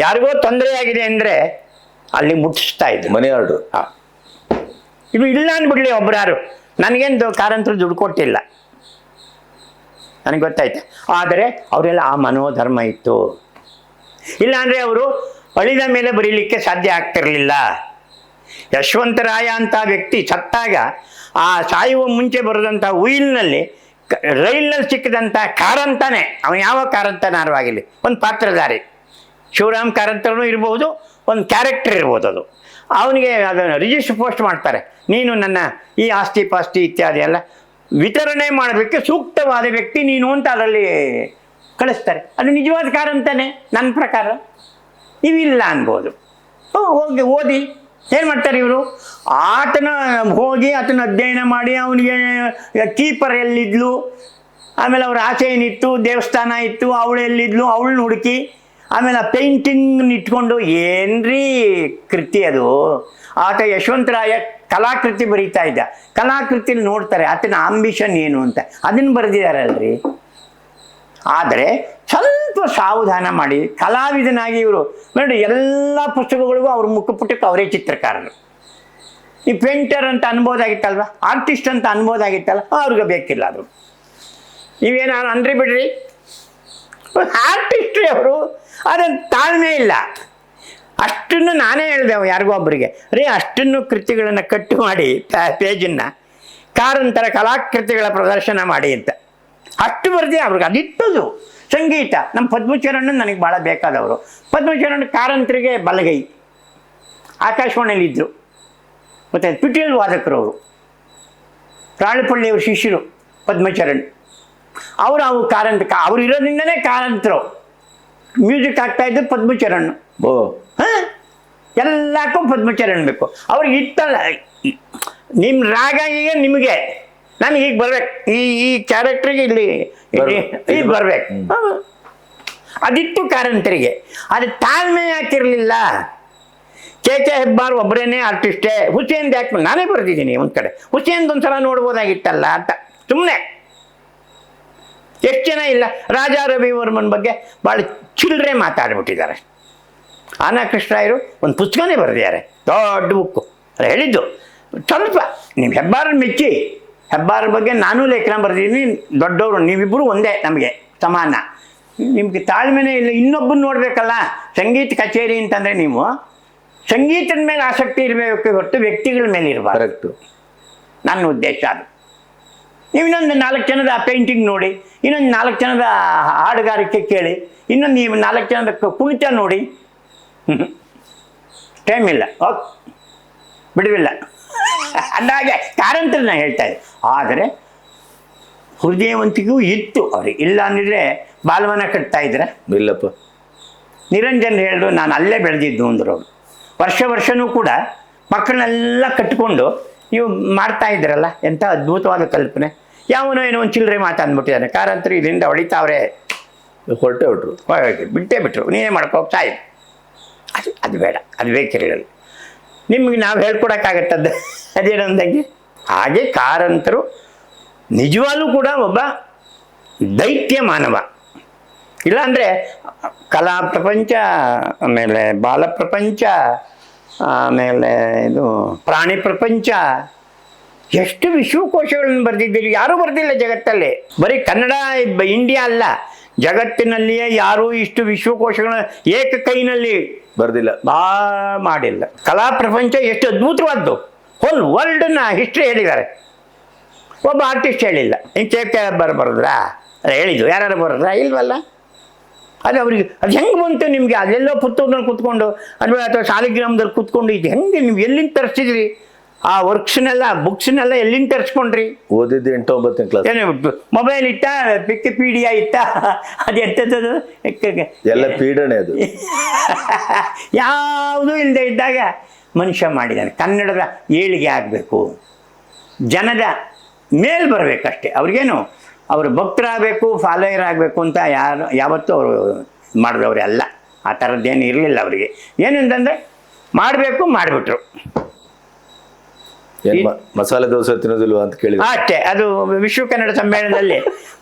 ಯಾರಿಗೋ ತೊಂದರೆ ಆಗಿದೆ ಅಂದರೆ ಅಲ್ಲಿ ಮುಟ್ಟಿಸ್ತಾ ಇದ್ರು, ಮನೆ ಆರ್ಡ್ರು. ಇದು ಇಲ್ಲ ಅಂದ್ಬಿಡ್ಲಿ ಒಬ್ಬರಾರು. ನನಗೇನು ಕಾರಂತರು ದುಡ್ಡು ಕೊಟ್ಟಿಲ್ಲ, ನನಗೆ ಗೊತ್ತಾಯ್ತು. ಆದರೆ ಅವರೆಲ್ಲ ಆ ಮನೋಧರ್ಮ ಇತ್ತು. ಇಲ್ಲಾಂದರೆ ಅವರು ಅಳಿದ ಮೇಲೆ ಬರೀಲಿಕ್ಕೆ ಸಾಧ್ಯ ಆಗ್ತಿರಲಿಲ್ಲ. ಯಶವಂತರಾಯ ಅಂತ ವ್ಯಕ್ತಿ ಸತ್ತಾಗ ಆ ಸಾಯುವ ಮುಂಚೆ ಬರೆದಂಥ ಉಯಿಲ್ನಲ್ಲಿ ರೈಲ್ನಲ್ಲಿ ಸಿಕ್ಕಿದಂಥ ಕಾರಂತಾನೆ, ಅವನು ಯಾವ ಕಾರಂತನಾರು ಆಗಿರಲಿ, ಒಂದು ಪಾತ್ರಧಾರಿ. ಶಿವರಾಮ್ ಕಾರಂತನೂ ಇರ್ಬೋದು, ಒಂದು ಕ್ಯಾರೆಕ್ಟರ್ ಇರ್ಬೋದು. ಅದು ಅವನಿಗೆ ಅದನ್ನು ರಿಜಿಸ್ಟರ್ ಪೋಸ್ಟ್ ಮಾಡ್ತಾರೆ, ನೀನು ನನ್ನ ಈ ಆಸ್ತಿ ಪಾಸ್ತಿ ಇತ್ಯಾದಿ ಎಲ್ಲ ವಿತರಣೆ ಮಾಡೋದಕ್ಕೆ ಸೂಕ್ತವಾದ ವ್ಯಕ್ತಿ ನೀನು ಅಂತ ಅದರಲ್ಲಿ ಕಳಿಸ್ತಾರೆ. ಅದು ನಿಜವಾದ ಕಾರಂತಾನೆ ನನ್ನ ಪ್ರಕಾರ. ನೀವಿಲ್ಲ ಅನ್ಬೋದು. ಹೋಗಿ ಓದಿ ಏನು ಮಾಡ್ತಾರೆ ಇವರು, ಆತನ ಹೋಗಿ ಆತನ ಅಧ್ಯಯನ ಮಾಡಿ ಅವನಿಗೆ ಕೀಪರ್ ಎಲ್ಲಿದ್ಲು, ಆಮೇಲೆ ಅವ್ರ ಆಸೆ ಏನಿತ್ತು, ದೇವಸ್ಥಾನ ಇತ್ತು, ಅವಳು ಎಲ್ಲಿದ್ಲು ಅವಳನ್ನ ಹುಡುಕಿ, ಆಮೇಲೆ ಆ ಪೇಂಟಿಂಗ್ ಇಟ್ಕೊಂಡು ಏನ್ರಿ ಕೃತಿ ಅದು. ಆತ ಯಶವಂತರಾಯ ಕಲಾಕೃತಿ ಬರೀತಾ ಇದ್ದ, ಕಲಾಕೃತಿಲಿ ನೋಡ್ತಾರೆ ಆತನ ಆಂಬಿಷನ್ ಏನು ಅಂತ, ಅದನ್ನು ಬರೆದಿದ್ದಾರಲ್ರಿ. ಆದರೆ ಸ್ವಲ್ಪ ಸಾವಧಾನ ಮಾಡಿ ಕಲಾವಿದನಾಗಿ ಇವರು ನೋಡಿ, ಎಲ್ಲ ಪುಸ್ತಕಗಳಿಗೂ ಅವ್ರ ಮುಖಪುಟಕ್ಕೆ ಅವರೇ ಚಿತ್ರಕಾರರು. ಈ ಪೇಂಟರ್ ಅಂತ ಅನ್ಬೋದಾಗಿತ್ತಲ್ವ, ಆರ್ಟಿಸ್ಟ್ ಅಂತ ಅನ್ಬೋದಾಗಿತ್ತಲ್ಲ, ಅವ್ರಿಗೆ ಬೇಕಿಲ್ಲ ಅದು. ನೀವೇನಾದ್ರು ಅಂದ್ರಿ ಬಿಡ್ರಿ, ಆರ್ಟಿಸ್ಟ್ರಿ ಅವರು. ಅದನ್ನು ತಾಳ್ಮೆ ಇಲ್ಲ. ಅಷ್ಟನ್ನು ನಾನೇ ಹೇಳಿದೆ ಯಾರಿಗೋ ಒಬ್ಬರಿಗೆ, ರೀ ಅಷ್ಟನ್ನು ಕೃತಿಗಳನ್ನು ಕಟ್ಟು ಮಾಡಿ ಪೇಜನ್ನು ಕಾರಂತರ ಕಲಾಕೃತಿಗಳ ಪ್ರದರ್ಶನ ಮಾಡಿ ಅಂತ. ಅಷ್ಟು ಬರೆದಿ ಅವ್ರಿಗೆ ಅದಿತ್ತದು. ಸಂಗೀತ ನಮ್ಮ ಪದ್ಮಚರಣ್ ನನಗೆ ಭಾಳ ಬೇಕಾದವರು. ಪದ್ಮಚರಣ್ ಕಾರಂತರಿಗೆ ಬಲಗೈ, ಆಕಾಶವಾಣಿಯಲ್ಲಿದ್ದರು. ಮತ್ತು ಪಿಟೀಲ್ ವಾದಕರು ಅವರು, ರಾಳಪಳ್ಳಿಯವ್ರ ಶಿಷ್ಯರು ಪದ್ಮಚರಣ್. ಅವು ಕಾರಂತ, ಅವ್ರು ಇರೋದ್ರಿಂದನೇ ಕಾರಂತರು. ಮ್ಯೂಸಿಕ್ ಆಗ್ತಾಯಿದ್ದು ಪದ್ಮಚರಣ್. ಹಾಂ, ಎಲ್ಲಕ್ಕೂ ಪದ್ಮಚರಣ್ ಬೇಕು. ಅವ್ರಿಗೆ ಇತ್ತಲ್ಲ, ನಿಮ್ಮ ರಾಗ ಈಗ ನಿಮಗೆ, ನನಗೆ ಈಗ ಬರ್ಬೇಕು, ಈ ಕ್ಯಾರೆಕ್ಟ್ರಿಗೆ ಇಲ್ಲಿ ಬರ್ಬೇಕು. ಅದಿತ್ತು ಕಾರಂತರಿಗೆ. ಅದು ತಾಳ್ಮೆ ಯಾಕಿರಲಿಲ್ಲ. ಕೆ ಹೆಬ್ಬಾರ್ ಒಬ್ಬರೇನೇ ಆರ್ಟಿಸ್ಟೇ, ಹುಸೇನ್ ಯಾಕೆ ನಾನೇ ಬರೆದಿದ್ದೀನಿ ಒಂದು ಕಡೆ, ಹುಸೇನ್ ಒಂದ್ಸಲ ನೋಡ್ಬೋದಾಗಿತ್ತಲ್ಲ ಅಂತ ಸುಮ್ಮನೆ. ಎಷ್ಟು ಜನ ಇಲ್ಲ. ರಾಜಾ ರವಿವರ್ಮನ್ ಬಗ್ಗೆ ಭಾಳ ಚಿಲ್ಲರೆ ಮಾತಾಡ್ಬಿಟ್ಟಿದ್ದಾರೆ. ಆನಾ ಕೃಷ್ಣರಾಯರು ಒಂದು ಪುಸ್ತಕನೇ ಬರೆದಿದ್ದಾರೆ, ದೊಡ್ಡ ಬುಕ್ಕು. ಅದು ಹೇಳಿದ್ದು ಸ್ವಲ್ಪ ನೀವು ಹೆಬ್ಬಾರನ್ನ ಮೆಚ್ಚಿ, ಹೆಬ್ಬಾರ ಬಗ್ಗೆ ನಾನು ಲೇಖನ ಬರೆದಿದ್ದೀನಿ. ದೊಡ್ಡವರು ನೀವಿಬ್ಬರು ಒಂದೇ, ನಮಗೆ ಸಮಾನ. ನಿಮಗೆ ತಾಳ್ಮೆನೇ ಇಲ್ಲ. ಇನ್ನೊಬ್ಬರು ನೋಡಬೇಕಲ್ಲ. ಸಂಗೀತ ಕಚೇರಿ ಅಂತಂದರೆ ನೀವು ಸಂಗೀತದ ಮೇಲೆ ಆಸಕ್ತಿ ಇರಬೇಕು ಹೊರತು ವ್ಯಕ್ತಿಗಳ ಮೇಲೆ ಇರಬಾರ್ದು. ಕರೆಕ್ಟು. ನನ್ನ ಉದ್ದೇಶ ಅದು. ನೀವು ಇನ್ನೊಂದು 4 ಜನದ ಪೇಂಟಿಂಗ್ ನೋಡಿ, ಇನ್ನೊಂದು 4 ಜನದ ಹಾಡುಗಾರಿಕೆ ಕೇಳಿ, ಇನ್ನೊಂದು 4 ಜನದ ಕುಣಿತ ನೋಡಿ. ಟೈಮ್ ಇಲ್ಲ, ಓಕೆ, ಬಿಡುವಿಲ್ಲ. ಅಂದಾಗೆ ಕಾರಂತರನ್ನ ಹೇಳ್ತಾ ಇದ್ದೆ. ಆದರೆ ಹೃದಯವಂತಿಗೂ ಇತ್ತು ಅವ್ರಿಗೆ. ಇಲ್ಲ ಅಂದಿದ್ರೆ ಬಾಲವನ ಕಟ್ತಾ ಇದ್ರೆ. ಇಲ್ಲಪ್ಪ. ನಿರಂಜನ್ ಹೇಳಿದ್ರು, ನಾನು ಅಲ್ಲೇ ಬೆಳೆದಿದ್ದು ಅಂದರು ಅವರು. ವರ್ಷನೂ ಕೂಡ ಮಕ್ಕಳನ್ನೆಲ್ಲ ಕಟ್ಟಿಕೊಂಡು ನೀವು ಮಾಡ್ತಾ ಇದ್ರಲ್ಲ, ಎಂಥ ಅದ್ಭುತವಾದ ಕಲ್ಪನೆ. ಯಾವನೋ ಏನೋ ಒಂದು ಚಿಲ್ಲರೆ ಮಾತು ಅಂದ್ಬಿಟ್ಟಿದ್ದಾನೆ. ಕಾರಂತರು ಇದರಿಂದ ಹೊಡಿತಾವ್ರೆ, ಹೊರಟೆ ಹೊಟ್ರು, ಬಿಟ್ಟರು, ನೀನೇ ಮಾಡ್ಕೋಗ್ತಾ ಇದ್ದೆ. ಅದು ಬೇಡ, ಅದು ಬೇಕಿರಲಿಲ್ಲ. ನಿಮ್ಗೆ ನಾವು ಹೇಳ್ಕೊಡೋಕ್ಕಾಗತ್ತದ್ದು ಅದೇನಂದಂಗೆ. ಹಾಗೆ ಕಾರಂತರು ನಿಜವಾಗ್ಲೂ ಕೂಡ ಒಬ್ಬ ದೈತ್ಯ ಮಾನವ. ಇಲ್ಲಾಂದರೆ ಕಲಾ ಪ್ರಪಂಚ, ಆಮೇಲೆ ಬಾಲ ಪ್ರಪಂಚ, ಆಮೇಲೆ ಇದು ಪ್ರಾಣಿ ಪ್ರಪಂಚ, ಎಷ್ಟು ವಿಶ್ವಕೋಶಗಳನ್ನು ಬರೆದಿದ್ದೀರಿ. ಯಾರೂ ಬರೆದಿಲ್ಲ ಜಗತ್ತಲ್ಲಿ. ಬರೀ ಕನ್ನಡ ಇಂಡಿಯಾ ಅಲ್ಲ, ಜಗತ್ತಿನಲ್ಲಿಯೇ ಯಾರೂ ಇಷ್ಟು ವಿಶ್ವಕೋಶಗಳ ಏಕ ಕೈನಲ್ಲಿ ಬರ್ದಿಲ್ಲ, ಮಾಡಿಲ್ಲ. ಕಲಾ ಪ್ರಪಂಚ ಎಷ್ಟು ಅದ್ಭುತವಾದ್ದು. ಹೋಲ್ ವರ್ಲ್ಡನ್ನ ಹಿಸ್ಟ್ರಿ ಹೇಳಿದ್ದಾರೆ. ಒಬ್ಬ ಆರ್ಟಿಸ್ಟ್ ಹೇಳಿಲ್ಲ. ಹಿಂಗೆ ಬರೆದ್ರಾ? ಅದು ಹೇಳಿದ್ದು ಯಾರು ಬರೆದ್ರಾ? ಇಲ್ವಲ್ಲ. ಅದು ಅವ್ರಿಗೆ ಅದು ಹೆಂಗೆ ಬಂತು ನಿಮಗೆ? ಅದೆಲ್ಲೋ ಪುತ್ತೂರಿನಲ್ಲಿ ಕೂತ್ಕೊಂಡು ಅಥವಾ ಸಾಲಿಗ್ರಾಮದಲ್ಲಿ ಕೂತ್ಕೊಂಡು ಇದು ಹೆಂಗೆ ನೀವು ಎಲ್ಲಿಂದ ತರಿಸಿದ್ರಿ? ಆ ಬುಕ್ಸ್ನೆಲ್ಲ ಎಲ್ಲಿಂದ ತರಿಸ್ಕೊಂಡ್ರಿ? ಓದಿದ್ದು 8-9ನೇ ಕ್ಲಾಸ್. ಏನು ಮೊಬೈಲ್ ಇತ್ತ, ವಿಕಿಪೀಡಿಯಾ ಇತ್ತ, ಅದು ಎಂಥದ್ದು ಎಲ್ಲ ಪೀಡಣೆ ಅದು. ಯಾವುದೂ ಇಲ್ಲದೆ ಇದ್ದಾಗ ಮನುಷ್ಯ ಮಾಡಿದ್ದಾನೆ. ಕನ್ನಡದ ಏಳಿಗೆ ಆಗಬೇಕು, ಜನದ ಮೇಲ್ ಬರಬೇಕಷ್ಟೇ. ಅವ್ರಿಗೇನು ಅವರು ಭಕ್ತರಾಗಬೇಕು, ಫಾಲೋಯರ್ ಆಗಬೇಕು ಅಂತ ಯಾವತ್ತೂ ಅವರು ಮಾಡಿದವ್ರೆ ಅಲ್ಲ. ಆ ಥರದ್ದೇನು ಇರಲಿಲ್ಲ ಅವರಿಗೆ. ಏನಂತಂದರೆ ಮಾಡಬೇಕು, ಮಾಡಿಬಿಟ್ರು. ಮಸಾಲೆ ದೋಸೆ ತಿನ್ನೋದಿಲ್ವ ಅಂತ ಕೇಳಿ ಅಷ್ಟೇ. ಅದು ವಿಶ್ವ ಕನ್ನಡ ಸಮ್ಮೇಳನದಲ್ಲಿ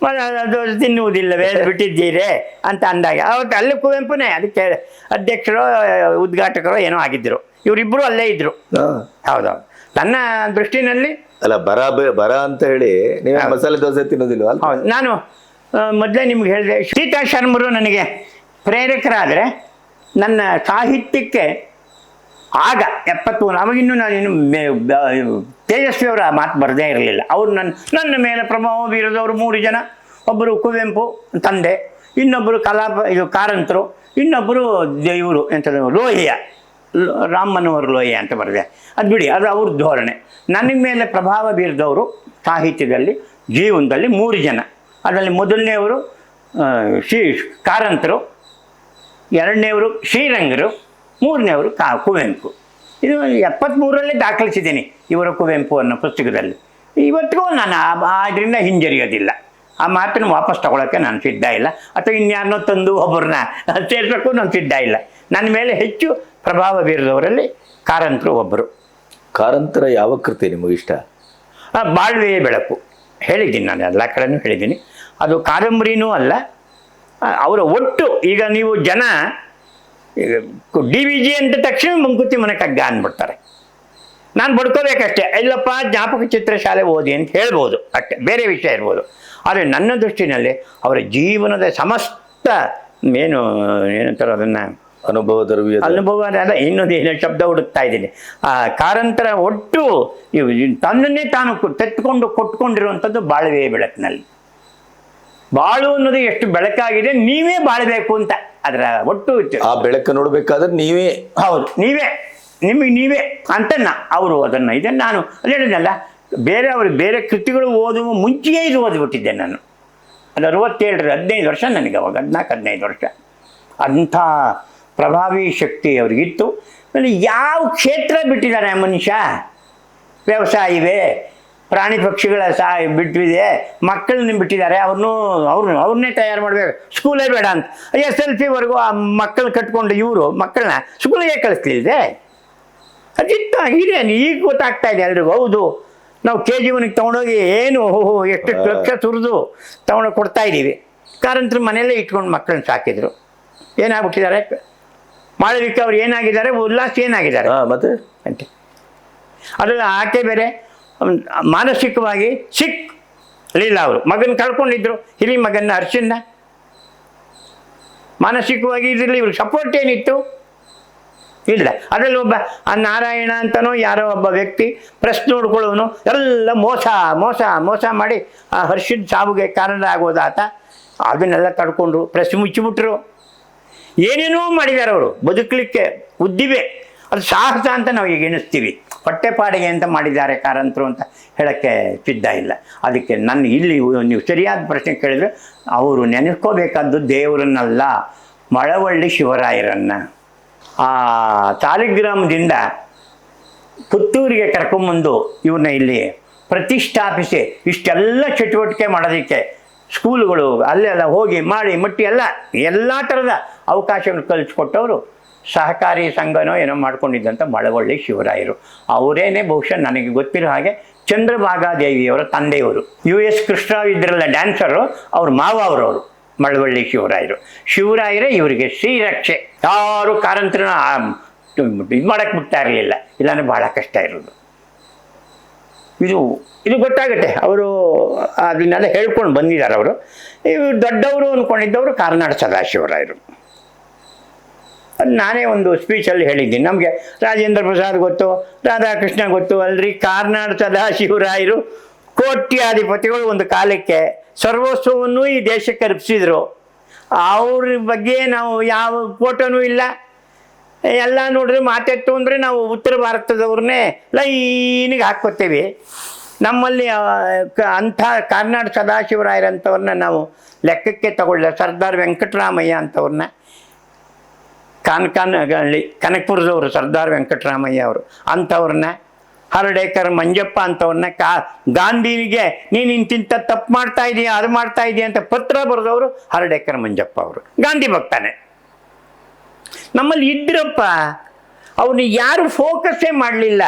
ಅದು ತಿನ್ನುವುದಿಲ್ಲವೇ ಬಿಟ್ಟಿದ್ದೀರೇ ಅಂತ ಅಂದಾಗ ಅವತ್ತು ಅಲ್ಲಿ ಕುವೆಂಪುನೇ ಅದಕ್ಕೆ ಅಧ್ಯಕ್ಷರು ಉದ್ಘಾಟಕರು ಏನೋ ಆಗಿದ್ದರು. ಇವರಿಬ್ಬರು ಅಲ್ಲೇ ಇದ್ದರು. ಹೌದೌದು. ನನ್ನ ದೃಷ್ಟಿನಲ್ಲಿ ಅಲ್ಲ, ಬರ ಅಂತ ಹೇಳಿ ನೀವು ಮಸಾಲೆ ದೋಸೆ ತಿನ್ನೋದಿಲ್ವ? ಹೌದು. ನಾನು ಮೊದಲೇ ನಿಮ್ಗೆ ಹೇಳಿದೆ, ಸೀತಾ ಶರ್ಮರು ನನಗೆ ಪ್ರೇರಕರಾದರೆ ನನ್ನ ಸಾಹಿತ್ಯಕ್ಕೆ ಆಗ 73 ಅವಾಗಿನ್ನೂ ನಾನಿನ್ನು ತೇಜಸ್ವಿಯವರ ಮಾತು ಬರದೇ ಇರಲಿಲ್ಲ. ಅವ್ರು ನನ್ನ ಮೇಲೆ ಪ್ರಭಾವ ಬೀರಿದವರು 3 ಜನ. ಒಬ್ಬರು ಕುವೆಂಪು ತಂದೆ, ಇನ್ನೊಬ್ಬರು ಕಾರಂತರು, ಇನ್ನೊಬ್ಬರು ಇವರು ಎಂಥದ್ದು ಲೋಹಿಯ, ರಾಮ್ ಮನೋಹರ್ ಲೋಹಿಯ ಅಂತ ಬರೆದೆ. ಅದು ಬಿಡಿ, ಅದು ಅವ್ರ ಧೋರಣೆ. ನನಗೆ ಮೇಲೆ ಪ್ರಭಾವ ಬೀರಿದವರು ಸಾಹಿತ್ಯದಲ್ಲಿ ಜೀವನದಲ್ಲಿ 3 ಜನ. ಅದರಲ್ಲಿ ಮೊದಲನೆಯವರು ಕಾರಂತರು, ಎರಡನೇವರು ಶ್ರೀರಂಗರು, ಮೂರನೇವರು ಕುವೆಂಪು. ಇದು 73ರಲ್ಲಿ ದಾಖಲಿಸಿದ್ದೀನಿ ಇವರ ಕುವೆಂಪು ಅನ್ನೋ ಪುಸ್ತಕದಲ್ಲಿ. ಇವತ್ತಿಗೂ ನಾನು ಅದರಿಂದ ಹಿಂಜರಿಯೋದಿಲ್ಲ. ಆ ಮಾತನ್ನು ವಾಪಸ್ ತಗೊಳ್ಳೋಕ್ಕೆ ನಾನು ಸಿದ್ಧ ಇಲ್ಲ, ಅಥವಾ ಇನ್ಯಾರನ್ನೋ ತಂದು ಒಬ್ಬರನ್ನ ಸೇರಿಸೋಕ್ಕೂ ನಾನು ಸಿದ್ಧ ಇಲ್ಲ. ನನ್ನ ಮೇಲೆ ಹೆಚ್ಚು ಪ್ರಭಾವ ಬೀರಿದವರಲ್ಲಿ ಕಾರಂತರು ಒಬ್ಬರು. ಕಾರಂತರ ಯಾವ ಕೃತಿ ನಿಮಗಿಷ್ಟ? ಬಾಳ್ವೆಯೇ ಬೆಳಕು ಹೇಳಿದ್ದೀನಿ, ನಾನು ಎಲ್ಲ ಕಡೆನೂ ಹೇಳಿದ್ದೀನಿ. ಅದು ಕಾದಂಬರಿನೂ ಅಲ್ಲ, ಅವರ ಒಟ್ಟು. ಈಗ ನೀವು ಜನ DVG ಅಂದ ತಕ್ಷಣ ಮಂಕುತಿ ಮನೆ ಕಗ್ಗ ಅಂದ್ಬಿಡ್ತಾರೆ. ನಾನು ಬಡ್ಕೋಬೇಕಷ್ಟೇ, ಇಲ್ಲಪ್ಪ ಜ್ಞಾಪಕ ಚಿತ್ರಶಾಲೆ ಓದಿ ಅಂತ ಹೇಳ್ಬೋದು ಅಷ್ಟೇ, ಬೇರೆ ವಿಷಯ ಇರ್ಬೋದು. ಆದರೆ ನನ್ನ ದೃಷ್ಟಿನಲ್ಲಿ ಅವರ ಜೀವನದ ಸಮಸ್ತ ಏನಂತಾರೆ ಅದನ್ನು ಅನುಭವ ಅಲ್ಲ, ಇನ್ನೊಂದು ಏನೋ ಶಬ್ದ ಹುಡುಕ್ತಾ ಇದ್ದೀನಿ. ಕಾರಂತರ ಒಟ್ಟು ತನ್ನನ್ನೇ ತಾನು ಕೊಟ್ಕೊಂಡಿರುವಂಥದ್ದು ಬಾಳ್ವೆ ಬೆಳಕಿನಲ್ಲಿ. ಬಾಳು ಅನ್ನೋದು ಎಷ್ಟು ಬೆಳಕಾಗಿದೆ, ನೀವೇ ಬಾಳಬೇಕು ಅಂತ ಅದರ ಒಟ್ಟು. ಆ ಬೆಳಕು ನೋಡ್ಬೇಕಾದ್ರೆ ನೀವೇ, ಹೌದು, ನೀವೇ ಅಂತ ಅವರು ಅದನ್ನು ಇದನ್ನು ನಾನು ಹೇಳಿದ್ನಲ್ಲ, ಬೇರೆ ಕೃತಿಗಳು ಓದುವ ಮುಂಚೆಯೇ ಇದು ಓದ್ಬಿಟ್ಟಿದ್ದೆ ನಾನು. ಅದು 67 15 ವರ್ಷ ನನಗೆ, ಅವಾಗ 14-15 ವರ್ಷ. ಅಂಥ ಪ್ರಭಾವಿ ಶಕ್ತಿ ಅವ್ರಿಗಿತ್ತು. ಆಮೇಲೆ ಯಾವ ಕ್ಷೇತ್ರ ಬಿಟ್ಟಿದ್ದಾರೆ ಮನುಷ್ಯ? ವ್ಯವಸಾಯವೇ, ಪ್ರಾಣಿ ಪಕ್ಷಿಗಳ ಬಿಟ್ಟಿದೆ, ಮಕ್ಕಳನ್ನ ಬಿಟ್ಟಿದ್ದಾರೆ. ಅವ್ರನ್ನೇ ತಯಾರು ಮಾಡಬೇಕು, ಸ್ಕೂಲೇ ಬೇಡ ಅಂತ. SLP-ವರೆಗೂ ಆ ಮಕ್ಕಳು ಕಟ್ಕೊಂಡು ಇವರು ಮಕ್ಕಳನ್ನ ಸ್ಕೂಲಿಗೆ ಕಳಿಸ್ಲಿದೆ. ಅದಿತ್ತು ಇದೆ, ಈಗ ಗೊತ್ತಾಗ್ತಾ ಇದೆ ಎಲ್ರಿಗೂ. ಹೌದು, ನಾವು KG1ಗೆ ತೊಗೊಂಡೋಗಿ ಎಷ್ಟು ಲಕ್ಷ ಸುರಿದು ತೊಗೊಂಡೋಗಿ ಕೊಡ್ತಾ ಇದ್ದೀವಿ. ಕಾರಂತರು ಮನೆಯಲ್ಲೇ ಇಟ್ಕೊಂಡು ಮಕ್ಕಳನ್ನ ಸಾಕಿದ್ರು. ಏನಾಗ್ಬಿಟ್ಟಿದ್ದಾರೆ ಮಾಳವಿಕ ಅವ್ರು, ಏನಾಗಿದ್ದಾರೆ, ಉಲ್ಲಾಸ್ ಏನಾಗಿದ್ದಾರೆ ಮತ್ತೆ ಅಂತ. ಅದೆಲ್ಲ ಆಕೆ ಬೇರೆ ಮಾನಸಿಕವಾಗಿ ಲೀಲಾ ಅವರು ಮಗನ ಕಳ್ಕೊಂಡಿದ್ರು, ಹಿರಿ ಮಗನ ಹರ್ಷನ್ನ. ಮಾನಸಿಕವಾಗಿ ಇದರಲ್ಲಿ ಇವ್ರಿಗೆ ಸಪೋರ್ಟ್ ಏನಿತ್ತು? ಇಲ್ಲ. ಅದರಲ್ಲಿ ಒಬ್ಬ ನಾರಾಯಣ ಅಂತನೋ ಯಾರೋ ಒಬ್ಬ ವ್ಯಕ್ತಿ ಪ್ರೆಸ್ ನೋಡ್ಕೊಳ್ಳೋನು ಎಲ್ಲ ಮೋಸ ಮಾಡಿ ಆ ಹರ್ಷದ ಸಾವಿಗೆ ಕಾರಣ ಆಗೋದಾತ. ಅದನ್ನೆಲ್ಲ ತಡ್ಕೊಂಡ್ರು, ಪ್ರೆಸ್ ಮುಚ್ಚಿಬಿಟ್ರು, ಏನೇನೋ ಮಾಡಿದ್ದಾರೆ ಅವರು ಬದುಕಲಿಕ್ಕೆ. ಉದ್ದಿವೆ, ಅದು ಸಾಹಸ ಅಂತ ನಾವು ಈಗ ಎಣಿಸ್ತೀವಿ. ಹೊಟ್ಟೆಪಾಡಿಗೆ ಅಂತ ಮಾಡಿದ್ದಾರೆ ಕಾರಂತರು ಅಂತ ಹೇಳೋಕ್ಕೆ ಸಿದ್ಧ ಇಲ್ಲ. ಅದಕ್ಕೆ ಇಲ್ಲಿ ನೀವು ಸರಿಯಾದ ಪ್ರಶ್ನೆ ಕೇಳಿದ್ರೆ, ಅವರು ನೆನೆಸ್ಕೋಬೇಕಾದ್ದು ದೇವರನ್ನಲ್ಲ, ಮಳವಳ್ಳಿ ಶಿವರಾಯರನ್ನು. ಆ ಸಾಲಿಗ್ರಾಮದಿಂದ ಪುತ್ತೂರಿಗೆ ಕರ್ಕೊಂಬಂದು ಇವ್ರನ್ನ ಇಲ್ಲಿ ಪ್ರತಿಷ್ಠಾಪಿಸಿ ಇಷ್ಟೆಲ್ಲ ಚಟುವಟಿಕೆ ಮಾಡೋದಕ್ಕೆ ಸ್ಕೂಲ್ಗಳು ಅಲ್ಲೆಲ್ಲ ಹೋಗಿ ಮಾಡಿ ಮಟ್ಟಿ ಎಲ್ಲ ಥರದ ಅವಕಾಶವನ್ನು ಕಲಿಸ್ಕೊಟ್ಟವರು ಸಹಕಾರಿ ಸಂಘನೋ ಏನೋ ಮಾಡ್ಕೊಂಡಿದ್ದಂಥ ಮಳವಳ್ಳಿ ಶಿವರಾಯರು. ಅವರೇನೇ ಬಹುಶಃ ನನಗೆ ಗೊತ್ತಿರೋ ಹಾಗೆ ಚಂದ್ರಭಾಗಾದೇವಿಯವರ ತಂದೆಯವರು. US ಕೃಷ್ಣರಾವ್ ಇದ್ರಲ್ಲ ಡ್ಯಾನ್ಸರು, ಅವ್ರ ಮಾವ ಅವರವರು ಮಳವಳ್ಳಿ ಶಿವರಾಯರೇ ಇವರಿಗೆ ಶ್ರೀರಕ್ಷೆ. ಯಾರು ಕಾರಂತರನ್ನ ಇದು ಮಾಡಕ್ಕೆ ಬಿಡ್ತಾ ಇರಲಿಲ್ಲ, ಇಲ್ಲಾಂದ್ರೆ ಭಾಳ ಕಷ್ಟ ಇರೋದು. ಇದು ಗೊತ್ತಾಗುತ್ತೆ. ಅವರು ಅದನ್ನೆಲ್ಲ ಹೇಳ್ಕೊಂಡು ಬಂದಿದ್ದಾರೆ. ಅವರು ಇವರು ದೊಡ್ಡವರು ಅಂದ್ಕೊಂಡಿದ್ದವರು ಕಾರ್ನಾಡ್ ಸದಾಶಿವರಾಯರು. ನಾನೇ ಒಂದು ಸ್ಪೀಚಲ್ಲಿ ಹೇಳಿದ್ದೀನಿ, ನಮಗೆ ರಾಜೇಂದ್ರ ಪ್ರಸಾದ್ ಗೊತ್ತು, ರಾಧಾಕೃಷ್ಣ ಗೊತ್ತು ಅಲ್ರಿ, ಕಾರ್ನಾಡ್ ಸದಾಶಿವರಾಯರು ಕೋಟ್ಯಾಧಿಪತಿಗಳು ಒಂದು ಕಾಲಕ್ಕೆ ಸರ್ವಸ್ವವನ್ನು ಈ ದೇಶಕ್ಕೆ ಅರ್ಪಿಸಿದ್ರು. ಅವ್ರ ಬಗ್ಗೆ ನಾವು ಯಾವ ಫೋಟೋನೂ ಇಲ್ಲ. ಎಲ್ಲ ನೋಡಿದ್ರೆ ಮಾತೆತ್ತು ಅಂದರೆ ನಾವು ಉತ್ತರ ಭಾರತದವ್ರನ್ನೇ ಲೈನಿಗೆ ಹಾಕ್ಕೋತೇವೆ. ನಮ್ಮಲ್ಲಿ ಅಂಥ ಕಾರ್ನಾಡ್ ಸದಾಶಿವರಾಯರಂಥವ್ರನ್ನ ನಾವು ಲೆಕ್ಕಕ್ಕೆ ತಗೊಳ್ಳ. ಸರ್ದಾರ್ ವೆಂಕಟರಾಮಯ್ಯ ಅಂಥವ್ರನ್ನ, ಕನಕಪುರದವರು ಸರ್ದಾರ್ ವೆಂಕಟರಾಮಯ್ಯ ಅವರು ಅಂಥವ್ರನ್ನ, ಹರಡೇಕರ್ ಮಂಜಪ್ಪ ಅಂಥವ್ರನ್ನ, ಗಾಂಧಿಗೆ ನೀನು ಇಂತಿಂಥ ತಪ್ಪು ಮಾಡ್ತಾ ಇದೀಯ, ಅದು ಮಾಡ್ತಾ ಇದೀಯ ಅಂತ ಪತ್ರ ಬರೆದವರು ಹರಡೇಕರ್ ಮಂಜಪ್ಪ ಅವರು. ಗಾಂಧಿ ಭಕ್ತಾನೆ ನಮ್ಮಲ್ಲಿ ಇದ್ರಪ್ಪ. ಅವ್ರನ್ನ ಯಾರು ಫೋಕಸ್ಸೇ ಮಾಡಲಿಲ್ಲ.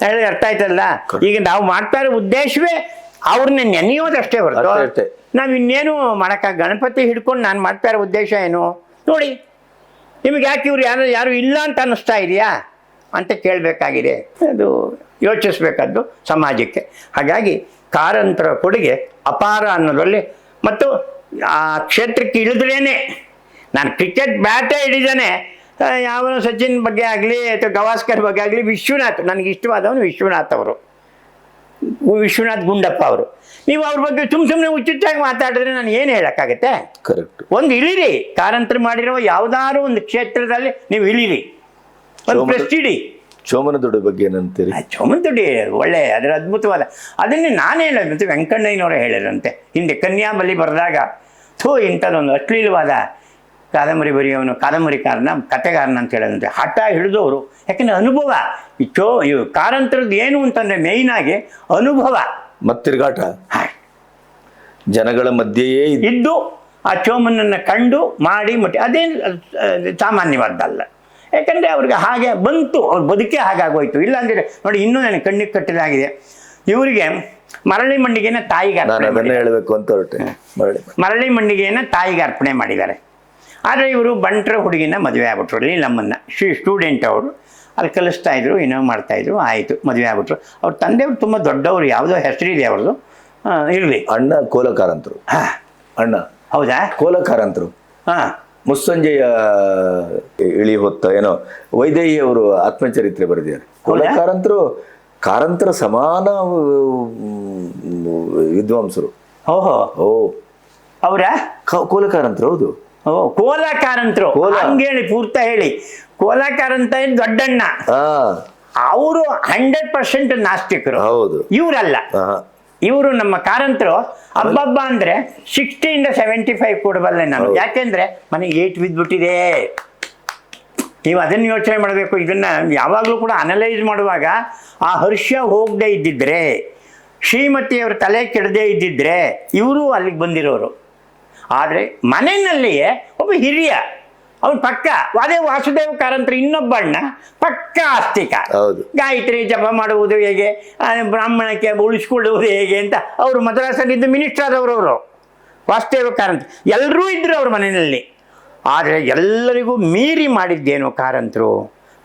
ಹೇಳಿದ್ರೆ ಅರ್ಥ ಆಯ್ತಲ್ಲ. ಈಗ ನಾವು ಮಾಡ್ತಾ ಇರೋ ಉದ್ದೇಶವೇ ಅವ್ರನ್ನ ನೆನೆಯೋದಷ್ಟೇ ಹೊರತು ನಾವು ಇನ್ನೇನು ಗಣಪತಿ ಹಿಡ್ಕೊಂಡು ನಾನು ಮಾಡ್ತಾ ಇರೋ ಉದ್ದೇಶ ಏನು ನೋಡಿ. ನಿಮಗೆ ಯಾಕೆ ಇವ್ರು ಯಾರು ಇಲ್ಲ ಅಂತ ಅನ್ನಿಸ್ತಾ ಇದೆಯಾ ಅಂತ ಕೇಳಬೇಕಾಗಿದೆ. ಅದು ಯೋಚಿಸ್ಬೇಕಾದ್ದು ಸಮಾಜಕ್ಕೆ. ಹಾಗಾಗಿ ಕಾರಂತರ ಕೊಡುಗೆ ಅಪಾರ ಅನ್ನೋದ್ರಲ್ಲಿ. ಮತ್ತು ಆ ಕ್ಷೇತ್ರಕ್ಕೆ ಇಳಿದ್ರೇ, ನಾನು ಕ್ರಿಕೆಟ್ ಬ್ಯಾಟೇ ಹಿಡಿದಾನೆ, ಯಾವನ ಸಚಿನ್ ಬಗ್ಗೆ ಆಗಲಿ ಅಥವಾ ಗವಾಸ್ಕರ್ ಬಗ್ಗೆ ಆಗಲಿ, ವಿಶ್ವನಾಥ್ ನನಗೆ ಇಷ್ಟವಾದವನು ವಿಶ್ವನಾಥ್ ಅವರು, ವಿಶ್ವನಾಥ್ ಗುಂಡಪ್ಪ ಅವರು. ನೀವು ಅವ್ರ ಬಗ್ಗೆ ಸುಮ್ಮನೆ ಹುಚ್ಚುಚ್ಚಾಗಿ ಮಾತಾಡಿದ್ರೆ ನಾನು ಏನು ಹೇಳೋಕ್ಕಾಗತ್ತೆ? ಕರೆಕ್ಟ್. ಒಂದು ಇಳಿರಿ, ಕಾರಂತರು ಮಾಡಿರೋ ಯಾವುದಾದ್ರು ಒಂದು ಕ್ಷೇತ್ರದಲ್ಲಿ ನೀವು ಇಳಿರಿ, ಒಂದು ಪ್ರೆಸ್ಟಿಡಿ. ಚೋಮನದುಡಿ ಬಗ್ಗೆ ಏನಂತೀರಿ? ಚೋಮನದುಡಿ ಒಳ್ಳೆ, ಅದರ ಅದ್ಭುತವಾದ, ಅದನ್ನೇ ನಾನು ಹೇಳೋದು. ಮತ್ತು ವೆಂಕಣ್ಣಯ್ಯನವರೇ ಹೇಳಿರಂತೆ ಹಿಂದೆ ಕನ್ಯಾಬಲಿ ಬರೆದಾಗ, ಇಂಥದ್ದೊಂದು ಅಶ್ಲೀಲವಾದ ಕಾದಂಬರಿ ಬರೆಯೋನು ಕಾದಂಬರಿಕಾರನ, ಕಥೆಗಾರನ ಅಂತ ಹೇಳೋದಂತೆ. ಹಠ ಹಿಡಿದವರು, ಯಾಕಂದರೆ ಅನುಭವ. ಇವು ಕಾರಂತರದ್ದು ಏನು ಅಂತಂದರೆ ಮೇಯ್ನಾಗಿ ಅನುಭವ ಮತ್ತು ತಿರುಗಾಟ, ಜನಗಳ ಮಧ್ಯೆಯೇ ಇದ್ದು ಆ ಚೋಮನನ್ನು ಕಂಡು ಮಾಡಿ ಮುಟ್ಟಿ, ಅದೇನು ಸಾಮಾನ್ಯವಾದ್ದಲ್ಲ. ಯಾಕಂದರೆ ಅವ್ರಿಗೆ ಹಾಗೆ ಬಂತು, ಅವ್ರ ಬದುಕೇ ಹಾಗಾಗೋಯ್ತು. ಇಲ್ಲಾಂದರೆ ನೋಡಿ, ಇನ್ನೂ ನನಗೆ ಕಣ್ಣಿಗೆ ಕಟ್ಟಿದಾಗಿದೆ. ಇವರಿಗೆ ಮರಳಿ ಮಂಡಿಗೆಯನ್ನು ತಾಯಿಗೆ ಅದನ್ನೇ ಹೇಳಬೇಕು ಅಂತ ಹೊರಟೆ. ಮರಳಿ ಮಂಡಿಗೆಯನ್ನು ತಾಯಿಗೆ ಅರ್ಪಣೆ ಮಾಡಿದ್ದಾರೆ. ಆದರೆ ಇವರು ಬಂಟ್ರ ಹುಡುಗಿನ ಮದುವೆ ಆಗ್ಬಿಟ್ರು. ಅಲ್ಲಿ ನಮ್ಮನ್ನು ಸ್ಟೂಡೆಂಟ್ ಅವರು ಅಲ್ಲಿ ಕಲಿಸ್ತಾಯಿದ್ರು, ಏನೋ ಮಾಡ್ತಾಯಿದ್ರು, ಆಯಿತು ಮದುವೆ ಆಗ್ಬಿಟ್ರು. ಅವ್ರ ತಂದೆಯವರು ತುಂಬ ದೊಡ್ಡವರು, ಯಾವುದೋ ಹೆಸರಿದೆ ಅವ್ರದ್ದು, ಇರಲಿ. ಅಣ್ಣ ಕೋಲಕಾರಂತರು. ಅಣ್ಣ ಹೌದಾ? ಕೋಲಕಾರಂತರು. ಹಾಂ, ಮುಸ್ಸಂಜೆಯ ಇಳಿ ಹೊತ್ತ ಏನೋ ವೈದೇಹಿ ಅವರು ಆತ್ಮಚರಿತ್ರೆ ಬರೆದಿದ್ದಾರೆ. ಕೋಲಕಾರಂತರು ಕಾರಂತರ ಸಮಾನ ವಿದ್ವಾಂಸರು. ಓಹೋ, ಓ ಅವರ ಕೋಲಕಾರಂತರು. ಹೌದು. ಓ, ಕೋಲಕಾರಂತರು ಹಂಗೇಳಿ ಪೂರ್ತ ಹೇಳಿ. ಕೋಲಕಾರಂತ ದೊಡ್ಡಣ್ಣ, ಅವರು 100% ನಾಸ್ತಿಕರು. ಹೌದು. ಇವರಲ್ಲ, ಇವರು ನಮ್ಮ ಕಾರಂತರು. ಹಬ್ಬಬ್ಬ ಅಂದರೆ 60 to 75 ಕೊಡಬಲ್ಲೆ ನಾನು. ಯಾಕೆಂದರೆ ಮನೆಗೆ ಏಟು ಬಿದ್ದುಬಿಟ್ಟಿದೆ. ನೀವು ಅದನ್ನು ಯೋಚನೆ ಮಾಡಬೇಕು. ಇದನ್ನು ಯಾವಾಗಲೂ ಕೂಡ ಅನಲೈಸ್ ಮಾಡುವಾಗ ಆ ಹರ್ಷ ಹೋಗದೆ ಇದ್ದಿದ್ರೆ, ಶ್ರೀಮತಿಯವ್ರ ತಲೆ ಕೆಡದೇ ಇದ್ದಿದ್ರೆ ಇವರು ಅಲ್ಲಿಗೆ ಬಂದಿರೋರು. ಆದರೆ ಮನೆಯಲ್ಲಿಯೇ ಒಬ್ಬ ಹಿರಿಯ, ಅವನು ಪಕ್ಕ ಅದೇ ವಾಸುದೇವ ಕಾರಂತರು ಇನ್ನೊಬ್ಬ ಅಣ್ಣ ಪಕ್ಕ ಆಸ್ತಿಕ. ಗಾಯತ್ರಿ ಜಪ ಮಾಡುವುದು ಹೇಗೆ, ಬ್ರಾಹ್ಮಣಕ್ಕೆ ಉಳಿಸ್ಕೊಳ್ಳುವುದು ಹೇಗೆ ಅಂತ ಅವರು ಮದ್ರಾಸಲ್ಲಿದ್ದು ಮಿನಿಸ್ಟರ್ ಆದವರು ವಾಸುದೇವ ಕಾರಂತ. ಎಲ್ಲರೂ ಇದ್ದರು ಅವ್ರ ಮನೆಯಲ್ಲಿ. ಆದರೆ ಎಲ್ಲರಿಗೂ ಮೀರಿ ಮಾಡಿದ್ದೇನು ಕಾರಂತರು,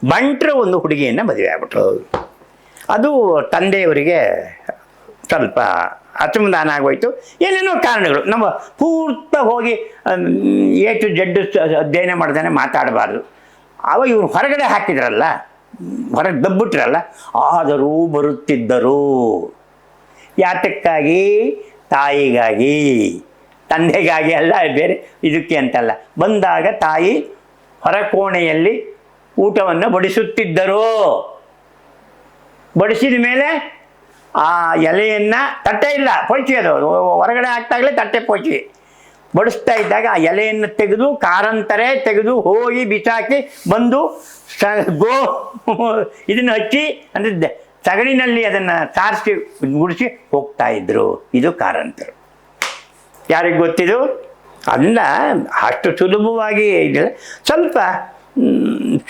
ಬಂಟ್ರು ಒಂದು ಹುಡುಗಿಯನ್ನು ಮದುವೆ ಆಗ್ಬಿಟ್ರು. ಅದು ತಂದೆಯವರಿಗೆ ಸ್ವಲ್ಪ ಅಸಮಾಧಾನ ಆಗೋಯ್ತು. ಏನೇನೋ ಕಾರಣಗಳು. ನಮ್ಮ ಪೂರ್ತ ಹೋಗಿ A to Z ಅಧ್ಯಯನ ಮಾಡ್ದಾನೆ ಮಾತಾಡಬಾರ್ದು. ಆವಾಗ ಇವ್ರು ಹೊರಗಡೆ ಹಾಕಿದ್ರಲ್ಲ, ಹೊರಗೆ ದಬ್ಬಿಟ್ರಲ್ಲ, ಆದರೂ ಬರುತ್ತಿದ್ದರು. ಯಾತಕ್ಕಾಗಿ? ತಾಯಿಗಾಗಿ, ತಂದೆಗಾಗಿ ಅಲ್ಲ, ಬೇರೆ ಇದಕ್ಕೆ ಅಂತಲ್ಲ. ಬಂದಾಗ ತಾಯಿ ಹೊರಕೋಣೆಯಲ್ಲಿ ಊಟವನ್ನು ಬಡಿಸುತ್ತಿದ್ದರು. ಬಡಿಸಿದ ಮೇಲೆ ಆ ಎಲೆಯನ್ನು, ತಟ್ಟೆ ಇಲ್ಲ, ಪೊಯ್ಚಿ, ಅದು ಹೊರಗಡೆ ಹಾಕ್ತಾಗಲೇ ತಟ್ಟೆ ಪೊಯ್ಚಿ ಬಡಿಸ್ತಾ ಇದ್ದಾಗ ಆ ಎಲೆಯನ್ನು ತೆಗೆದು ಕಾರಂತರೇ ತೆಗೆದು ಹೋಗಿ ಬಿಸಾಕಿ ಬಂದು ಇದನ್ನು ಹಚ್ಚಿ ಅಂದರೆ ಸಗಣಿನಲ್ಲಿ ಅದನ್ನು ಸಾರಿಸಿ ಗುಡಿಸಿ ಹೋಗ್ತಾ ಇದ್ರು. ಇದು ಕಾರಂತರು. ಯಾರಿಗೆ ಗೊತ್ತಿದು? ಅಲ್ಲ, ಅಷ್ಟು ಸುಲಭವಾಗಿ ಇದಿಲ್ಲ. ಸ್ವಲ್ಪ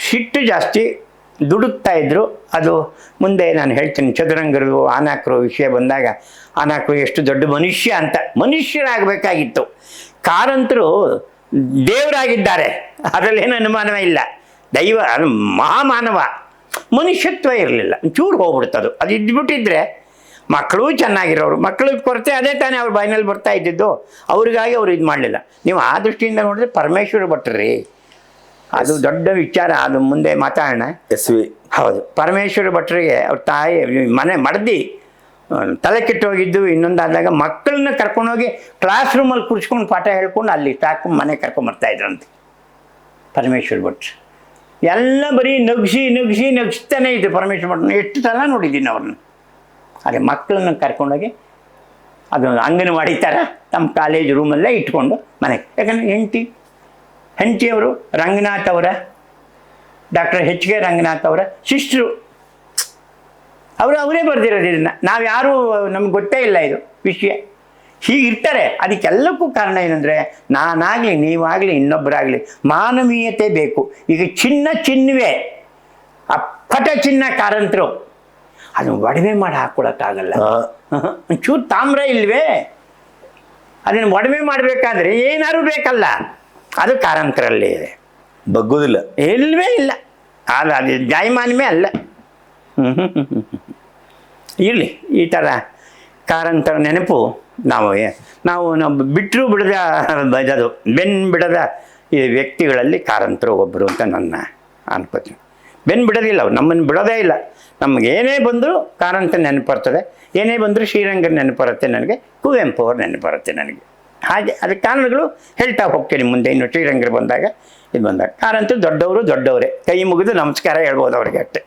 ಸಿಟ್ಟು ಜಾಸ್ತಿ, ದುಡುಕ್ತಾ ಇದ್ರು. ಅದು ಮುಂದೆ ನಾನು ಹೇಳ್ತೀನಿ. ಚದುರಂಗರು ಆನಾಕರು ವಿಷಯ ಬಂದಾಗ, ಆನಾಕರು ಎಷ್ಟು ದೊಡ್ಡ ಮನುಷ್ಯ ಅಂತ, ಮನುಷ್ಯರಾಗಬೇಕಾಗಿತ್ತು. ಕಾರಂತರು ದೇವರಾಗಿದ್ದಾರೆ, ಅದರಲ್ಲೇನು ಅನುಮಾನವೇ ಇಲ್ಲ. ದೈವ, ಮಹಾಮಾನವ. ಮನುಷ್ಯತ್ವ ಇರಲಿಲ್ಲ, ಚೂರು ಹೋಗ್ಬಿಡ್ತದು. ಅದು ಇದ್ಬಿಟ್ಟಿದ್ರೆ ಮಕ್ಕಳು ಚೆನ್ನಾಗಿರೋರು, ಮಕ್ಕಳ ಕೊರತೆ ಅದೇ ತಾನೇ ಅವ್ರ ಬಾಯಿನಲ್ಲಿ ಬರ್ತಾ ಇದ್ದಿದ್ದು. ಅವ್ರಿಗಾಗಿ ಅವ್ರು ಇದು ಮಾಡಲಿಲ್ಲ. ನೀವು ಆ ದೃಷ್ಟಿಯಿಂದ ನೋಡಿದ್ರೆ ಪರಮೇಶ್ವರ ಭಟ್ರಿ, ಅದು ದೊಡ್ಡ ವಿಚಾರ. ಅದು ಮುಂದೆ ಮಾತಾಡೋಣ. ಹೌದು, ಪರಮೇಶ್ವರ ಭಟ್ರಿಗೆ ಅವ್ರ ತಾಯಿ ಮನೆ ಮಡ್ದಿ ತಲೆ ಕೆಟ್ಟೋಗಿದ್ದು. ಇನ್ನೊಂದಾದಾಗ ಮಕ್ಕಳನ್ನ ಕರ್ಕೊಂಡೋಗಿ ಕ್ಲಾಸ್ ರೂಮಲ್ಲಿ ಕುರ್ಸ್ಕೊಂಡು ಪಾಠ ಹೇಳ್ಕೊಂಡು ಅಲ್ಲಿ ಸಾಕು ಮನೆ ಕರ್ಕೊಂಬರ್ತಾಯಿದ್ರಂತೆ ಪರಮೇಶ್ವರ ಭಟ್ರು. ಎಲ್ಲ ಬರೀ ನಗಿಸ್ತಾನೆ ಇದ್ರು ಪರಮೇಶ್ವರ ಭಟ್ರನ್ನ. ಎಷ್ಟು ಸಲ ನೋಡಿದ್ದೀನಿ ಅವ್ರನ್ನ. ಅದೇ ಮಕ್ಕಳನ್ನ ಕರ್ಕೊಂಡೋಗಿ ಅದೊಂದು ಅಂಗನವಾಡಿ ಥರ ತಮ್ಮ ಕಾಲೇಜ್ ರೂಮಲ್ಲೇ ಇಟ್ಕೊಂಡು ಮನೆ. ಯಾಕಂದರೆ ಹೆಂಡತಿಯವರು ರಂಗನಾಥ್ ಅವರ, ಡಾಕ್ಟರ್ H.K. ರಂಗನಾಥ್ ಅವರ ಸಿಸ್ಟ್ರು. ಅವರೇ ಬರೆದಿರೋದು ಇದನ್ನು. ನಾವು ಯಾರೂ, ನಮ್ಗೆ ಗೊತ್ತೇ ಇಲ್ಲ ಇದು ವಿಷಯ. ಹೀಗಿರ್ತಾರೆ. ಅದಕ್ಕೆಲ್ಲಕ್ಕೂ ಕಾರಣ ಏನಂದರೆ, ನಾನಾಗಲಿ ನೀವಾಗಲಿ ಇನ್ನೊಬ್ಬರಾಗಲಿ ಮಾನವೀಯತೆ ಬೇಕು. ಈಗ ಚಿನ್ನವೇ, ಅಪ್ಪಟ ಚಿನ್ನ ಕಾರಂತರು. ಅದನ್ನು ಒಡವೆ ಮಾಡಿ ಹಾಕ್ಕೊಳಕ್ಕಾಗಲ್ಲ. ಒಂಚೂರು ತಾಮ್ರ ಇಲ್ವೇ, ಅದನ್ನು ಒಡವೆ ಮಾಡಬೇಕಾದ್ರೆ ಏನಾದ್ರು ಬೇಕಲ್ಲ. ಅದು ಕಾರಂತರಲ್ಲಿ ಇದೆ. ಬಗ್ಗೋದಿಲ್ಲ, ಇಲ್ವೇ ಇಲ್ಲ. ಅದು ಜಾಯಮಾನವೇ ಅಲ್ಲ. ಇರಲಿ, ಈ ಥರ ಕಾರಂತರ ನೆನಪು ನಾವು ಬಿಟ್ಟರು ಬಿಡದ, ಅದು ಬೆನ್ನು ಬಿಡದ ಈ ವ್ಯಕ್ತಿಗಳಲ್ಲಿ ಕಾರಂತರು ಒಬ್ಬರು ಅಂತ ನನ್ನ ಅನ್ಕೋತೀನಿ. ಬಿಡೋದಿಲ್ಲ ಅವ್ರು, ನಮ್ಮನ್ನು ಬಿಡೋದೇ ಇಲ್ಲ. ನಮ್ಗೆ ಏನೇ ಬಂದರೂ ಕಾರಂತ ನೆನಪು ಬರ್ತದೆ, ಏನೇ ಬಂದರೂ ಶ್ರೀರಂಗರ ನೆನಪು ಬರುತ್ತೆ ನನಗೆ, ಕುವೆಂಪು ಅವ್ರ ನೆನಪು ಬರುತ್ತೆ ನನಗೆ. ಹಾಗೆ ಅದಕ್ಕೆ ಕಾರಣಗಳು ಹೇಳ್ತಾ ಹೋಗ್ತೀನಿ ಮುಂದೆ. ಇನ್ನು ಶ್ರೀರಂಗರು ಬಂದಾಗ ಇದು ಬಂದಾಗ ಕಾರಂತರು ದೊಡ್ಡವರೇ, ಕೈ ಮುಗಿದು ನಮಸ್ಕಾರ ಹೇಳ್ಬೋದು ಅವ್ರಿಗೆ ಅಷ್ಟೇ.